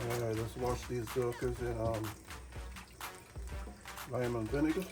Alright, let's wash these jokers in lime and vinegar.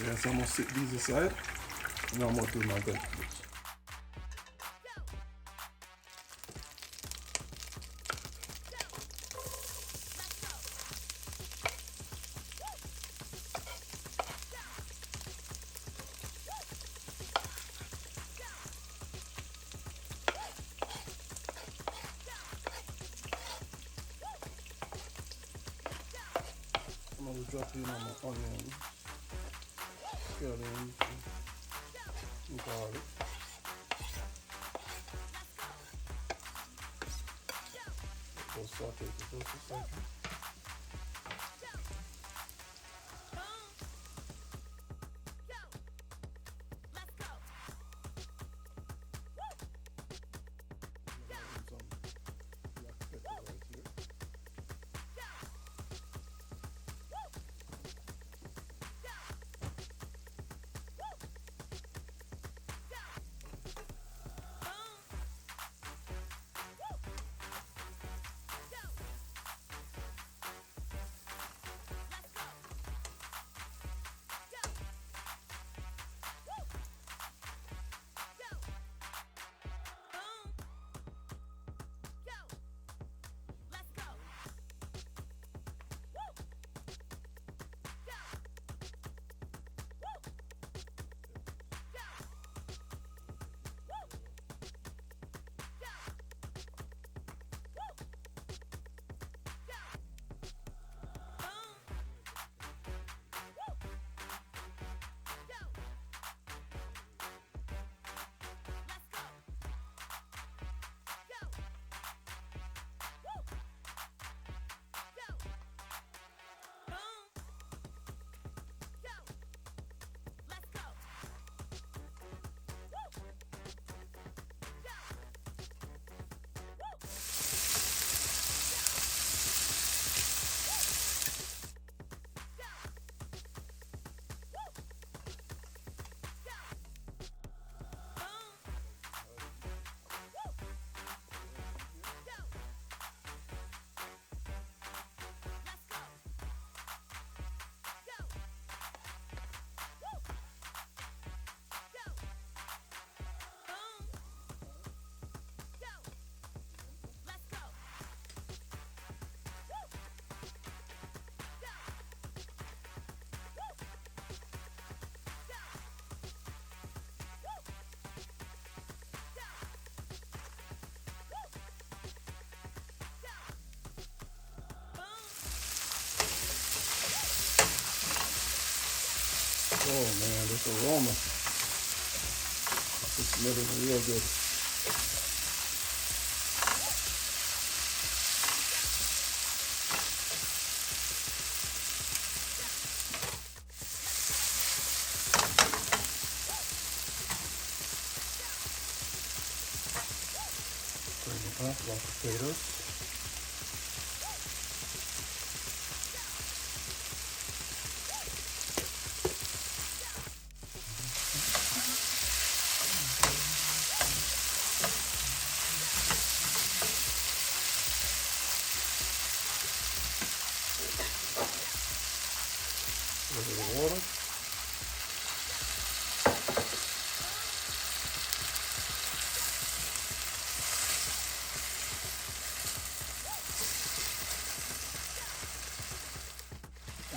Yes, I'm gonna sit these aside and I'm gonna do my vegetables. I'm gonna drop in on my onions, scallions, and garlic. We'll saute it just a second. Some black pepper right here. Oh man, this aroma. It's smelling real good. Bring it up, raw potatoes. A little bit of water.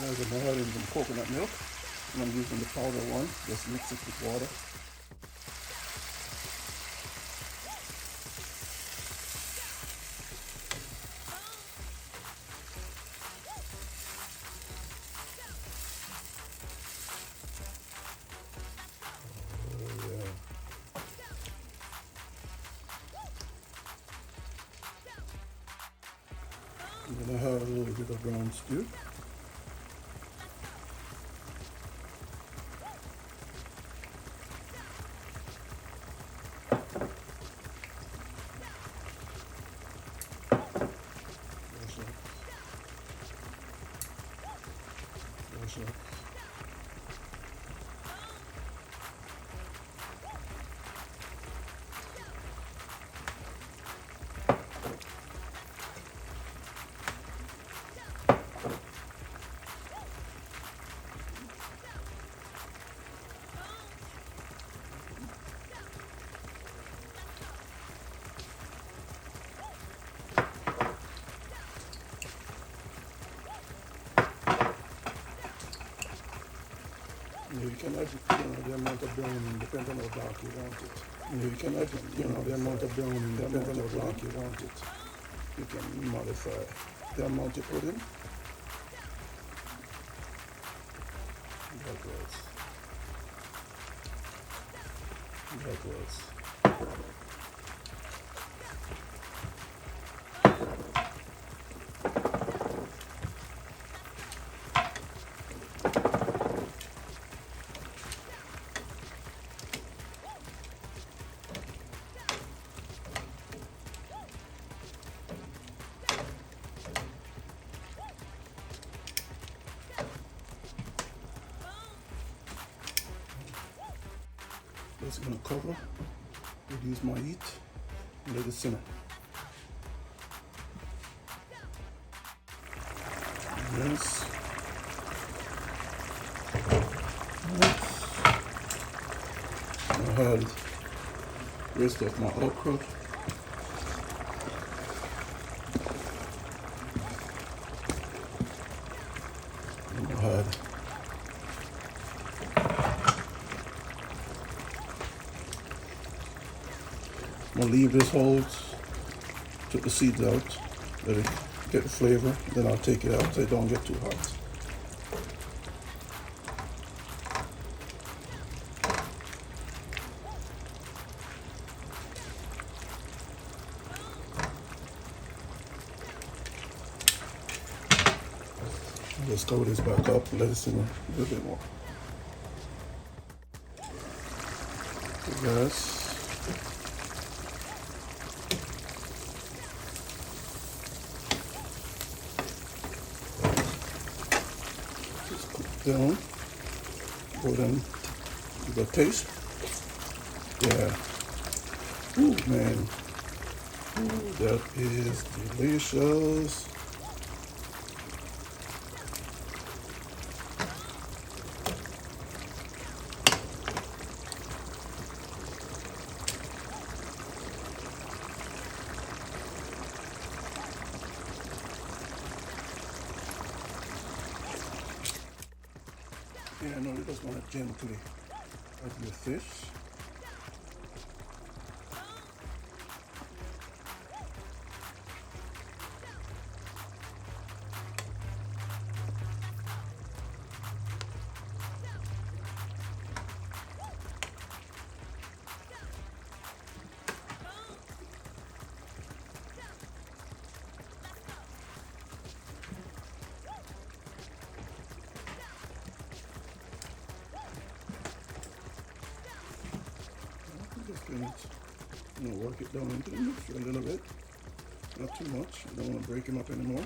There's a boil in some coconut milk. I'm using the powder one. Just mix it with water. I'm going to have a little bit of brown stew. You can adjust, the amount of browning depends on how dark you want it. You can adjust, the amount of browning depends on how dark you want it. You can modify the amount you put in. That was. just gonna cover, reduce my heat, and let it simmer. Yes. I had rest of my okra. And I had I'm gonna leave this hold, took the seeds out, let it get the flavor, then I'll take it out so it don't get too hot. Let's cover this back up, let it simmer a little bit more. Yes. Just cook down. Go down. You got taste? Yeah. Ooh, man. Ooh, that is delicious. Yeah, no, you just want to gently add your fish. Just gonna work it down into the mixture a little bit. Not too much. I don't want to break him up anymore.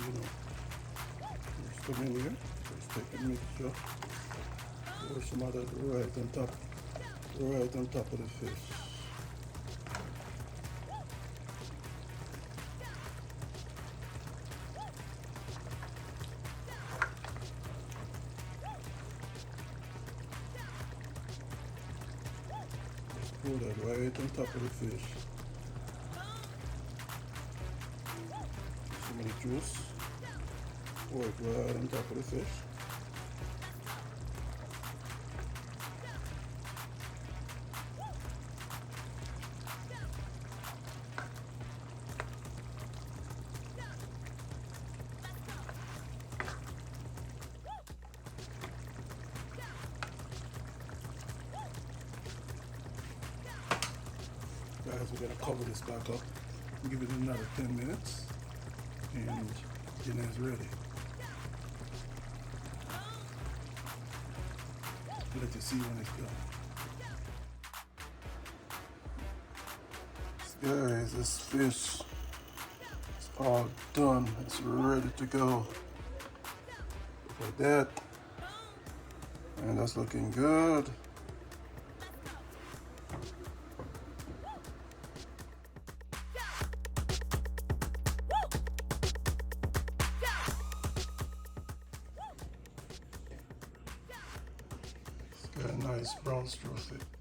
And, you're familiar. Just take the mixture. Pour some of that right on top of the fish. Pour that right on top of the fish. Some of the juice. Pour it right on top of the fish. Guys, we're gonna cover this back up, give it another 10 minutes, and dinner is ready. Let you see when it's done. Guys, this fish is all done. It's ready to go. Look at that. And that's looking good. Got a nice brown streak.